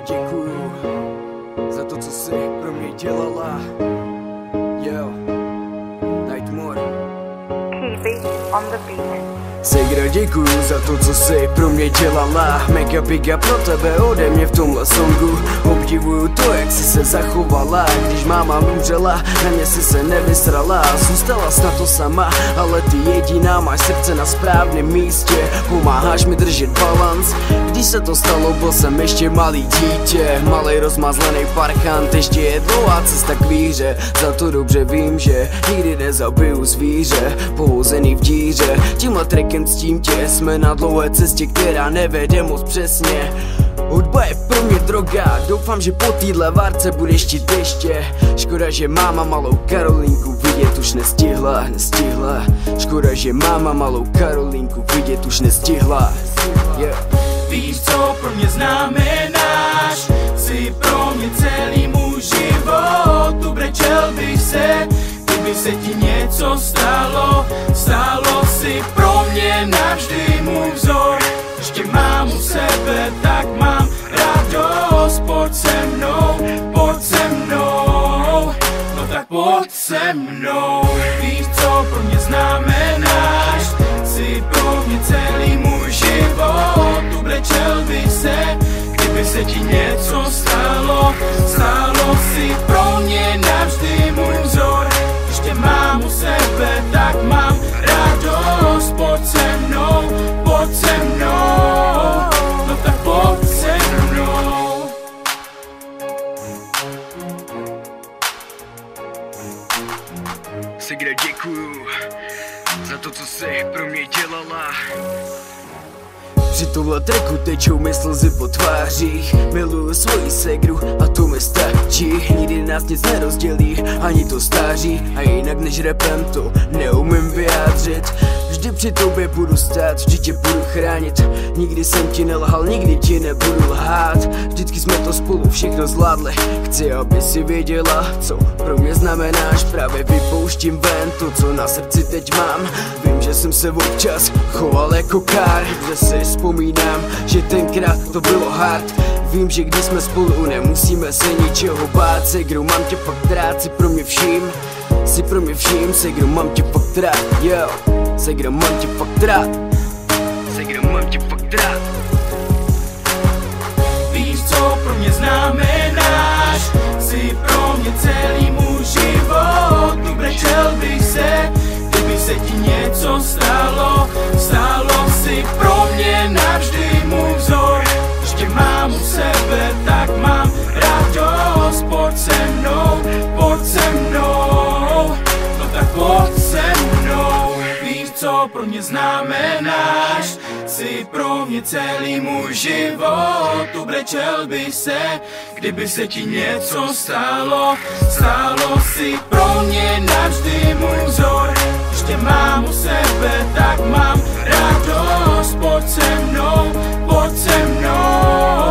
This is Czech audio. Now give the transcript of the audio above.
děkuju za to, co jsi pro mě dělala. Yo, Nightmare. Keepy on the beat. Segra, děkuju za to, co jsi pro mě dělala. Mega big up pro tebe ode mě v tomhle songu. Obdivuju to, jak jsi se zachovala. Když máma umřela, na mě jsi se nevysrala. Zůstala snad to sama, ale ty jediná, máš srdce na správném místě. Pomáháš mi držet balans. Když se to stalo, byl jsem ještě malý dítě. Malej rozmazlený parchant, ještě je dlouhá cesta k víře. Za to dobře vím, že nikdy nezabiju zvíře pohozený v díře. Tímhle trekem ctím tě, jsme na dlouhé cestě, která nevede moc přesně. Hudba je pro mě droga, doufám, že po téhle várce budeš chtít ještě. Škoda, že máma malou Karolínku vidět už nestihla. Škoda, že máma malou Karolínku vidět už nestihla. Víš, co pro mě znamenáš, jsi pro mě celý můj život. Ubrečel bych se, kdyby se ti něco stalo. Stalo si pro mě navždy můj vzor. Když tě mám u sebe, tak mám radost. Pojď se mnou, pojď se mnou. No tak pojď se mnou. Víš, co pro mě znamenáš, jsi pro mě celý můj život. Ubrečel bych se, kdyby se ti něco stalo. Stalo si pro mě navždy můj vzor. Když tě mám u sebe, tak mám radost. Pojď se mnou, pojď se mnou. No tak pojď se mnou. Segra, děkuju za to, co jsi pro mě dělala. Při tomhle tracku tečou mi slzy po tvářích. Miluju svoji segru a to mi stačí. Nikdy nás nic nerozdělí, ani to stáří. A jinak než rapem to neumím vyjádřit. Vždy při tobě budu stát, vždy tě budu chránit. Nikdy jsem ti nelhal, nikdy ti nebudu lhát. Vždycky jsme to spolu všechno zvládli. Chci, aby si věděla, co pro mě znamenáš. Právě vypouštím ven to, co na srdci teď mám. Vím, že jsem se občas choval jako kár, že si vzpomínám, že tenkrát to bylo hard. Vím, že když jsme spolu, nemusíme se ničeho bát. Segru, mám tě fakt rád, si pro mě vším. Si pro mě vším, Segru, mám tě fakt rád, yo. Segru, mám tě fakt rád. Segru, mám tě fakt rád. Víš, co pro mě znamenáš, jsi pro mě celý můj život. Ubrečel bych se, kdyby se ti něco stalo. Stalo si pro mě navždy můj vzor. Když tě mám u sebe, tak mám radost. Pojď se mnou, pojď se mnou. No tak pojď se mnou. Víš, co pro mě znamenáš, jsi pro mě celý můj život. Ubrečel bych se, kdyby se ti něco stalo. Stalo si pro mě navždy můj vzor. Když tě mám u sebe, tak mám radost. Pojď se mnou, pojď se mnou.